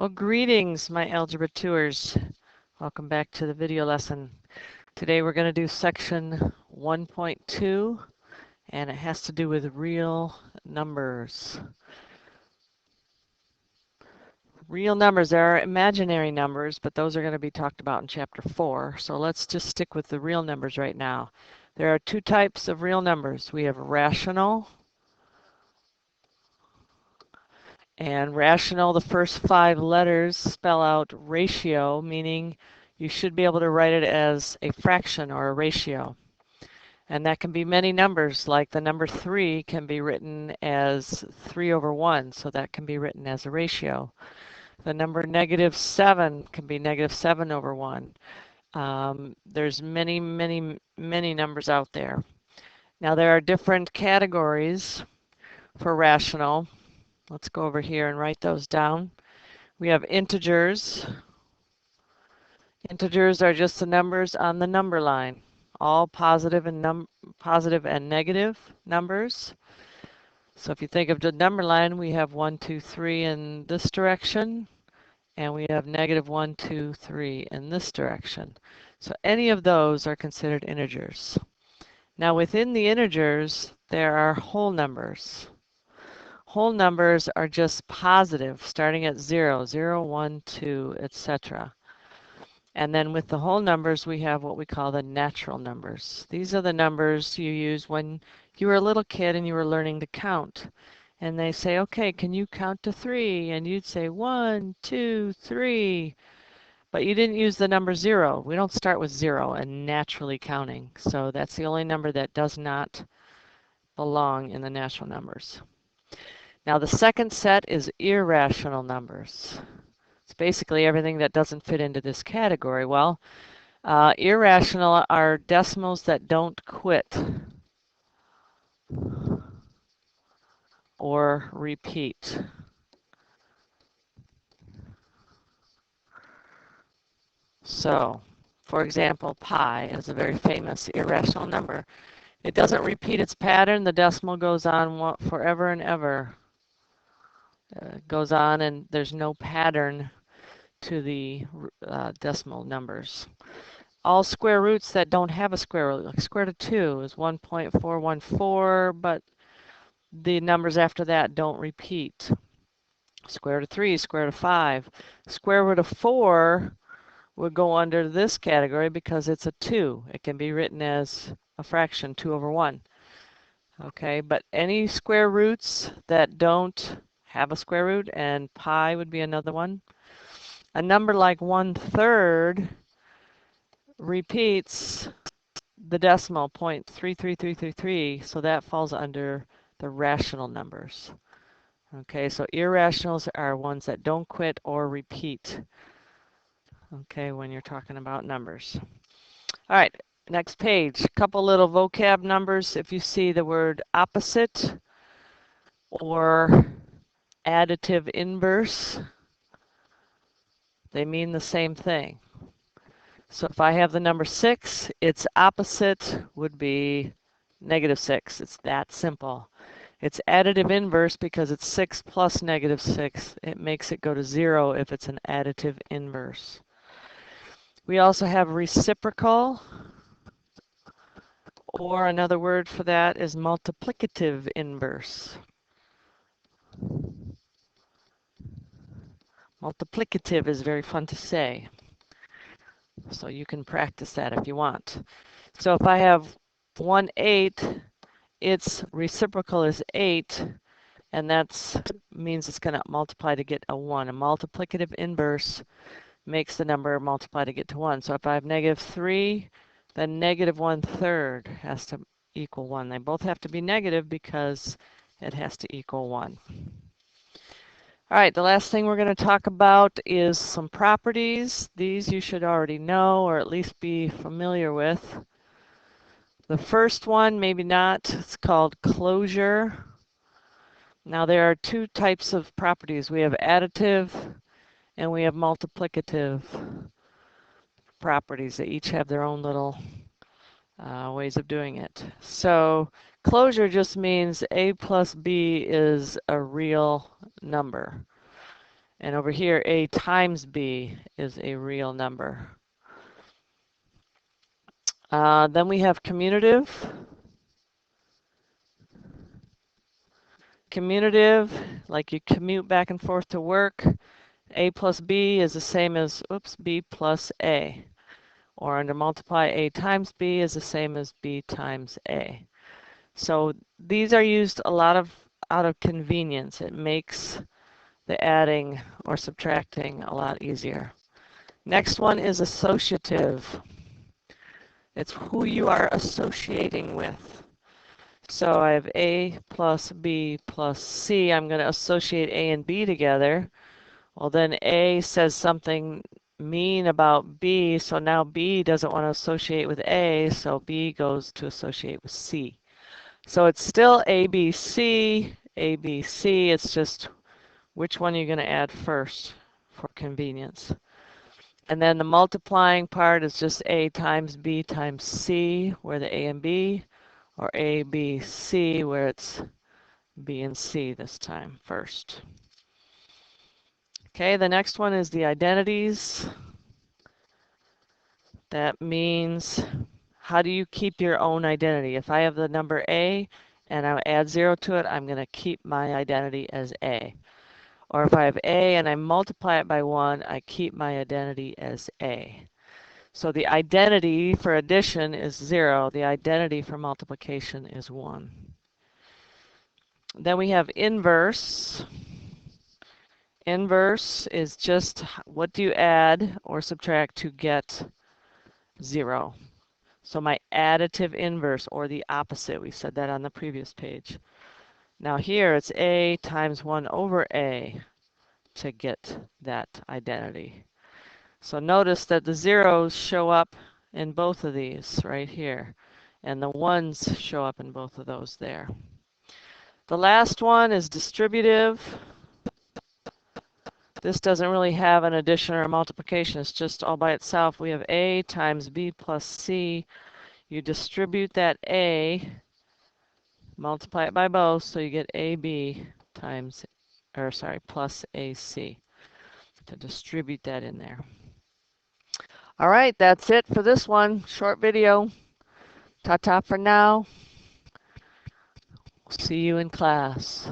Well, greetings, my Algebra 2ers. Welcome back to the video lesson. Today we're going to do section 1.2, and it has to do with real numbers. Real numbers, there are imaginary numbers, but those are going to be talked about in chapter 4. So let's just stick with the real numbers right now. There are two types of real numbers. We have rational. And rational, the first 5 letters spell out ratio, meaning you should be able to write it as a fraction or a ratio. And that can be many numbers, like the number 3 can be written as 3/1, so that can be written as a ratio. The number -7 can be -7/1. There's many numbers out there. Now there are different categories for rational. Let's go over here and write those down. We have integers. Integers are just the numbers on the number line, all positive and negative numbers. So if you think of the number line, we have 1, 2, 3 in this direction, and we have -1, 2, 3 in this direction. So any of those are considered integers. Now within the integers, there are whole numbers. Whole numbers are just positive, starting at 0, 0, 1, 2, etc. And then with the whole numbers, we have what we call the natural numbers. These are the numbers you use when you were a little kid and you were learning to count. And they say, okay, can you count to 3? And you'd say 1, 2, 3. But you didn't use the number 0. We don't start with 0 and naturally counting. So that's the only number that does not belong in the natural numbers. Now the second set is irrational numbers. It's basically everything that doesn't fit into this category. Well, irrational are decimals that don't quit or repeat. So, for example, pi is a very famous irrational number. It doesn't repeat its pattern. The decimal goes on forever and ever. It goes on, and there's no pattern to the decimal numbers. All square roots that don't have a square root, like square root of 2 is 1.414, but the numbers after that don't repeat. Square root of 3, square root of 5. Square root of 4 would go under this category because it's a 2. It can be written as a fraction, 2/1. Okay, but any square roots that don't have a square root, and pi would be another one. A number like 1/3 repeats the decimal 0.33333, so that falls under the rational numbers. Okay, so irrationals are ones that don't quit or repeat. Okay, when you're talking about numbers. All right, next page. A couple little vocab numbers. If you see the word opposite or additive inverse, they mean the same thing. So if I have the number 6, its opposite would be -6. It's that simple. It's additive inverse because it's 6 plus -6. It makes it go to 0 if it's an additive inverse. We also have reciprocal, or another word for that is multiplicative inverse. Multiplicative is very fun to say, so you can practice that if you want. So if I have 1/8, its reciprocal is 8, and that means it's going to multiply to get a 1. A multiplicative inverse makes the number multiply to get to 1. So if I have -3, then -1/3 has to equal 1. They both have to be negative because it has to equal 1. All right, the last thing we're going to talk about is some properties. These you should already know or at least be familiar with. The first one, maybe not, it's called closure. Now there are two types of properties. We have additive and we have multiplicative properties. They each have their own little ways of doing it. So closure just means a plus b is a real number. And over here, A times B is a real number. Then we have commutative. Commutative, like you commute back and forth to work. A plus B is the same as, B plus A. Or under multiply, A times B is the same as B times A. So these are used a lot out of convenience. It makes the adding or subtracting a lot easier. Next one is associative. It's who you are associating with. So I have A plus B plus C. I'm going to associate A and B together. Well, then A says something mean about B, so now B doesn't want to associate with A, so B goes to associate with C. So it's still ABC, ABC. It's just which one you're going to add first for convenience. And then the multiplying part is just A times B times C, where the A and B, or A, B, C, where it's B and C this time first. Okay, the next one is the identities. That means how do you keep your own identity? If I have the number A and I add 0 to it, I'm going to keep my identity as A. Or if I have A and I multiply it by 1, I keep my identity as A. So the identity for addition is 0. The identity for multiplication is 1. Then we have inverse. Inverse is just what do you add or subtract to get 0. So my additive inverse, or the opposite, we said that on the previous page. Now here it's A times 1 over A to get that identity. So notice that the zeros show up in both of these right here, and the ones show up in both of those there. The last one is distributive. This doesn't really have an addition or a multiplication. It's just all by itself. We have A times B plus C. You distribute that A, multiply it by both, so you get AB times, or sorry, plus AC to distribute that in there. All right, that's it for this one. Short video. Ta-ta for now. See you in class.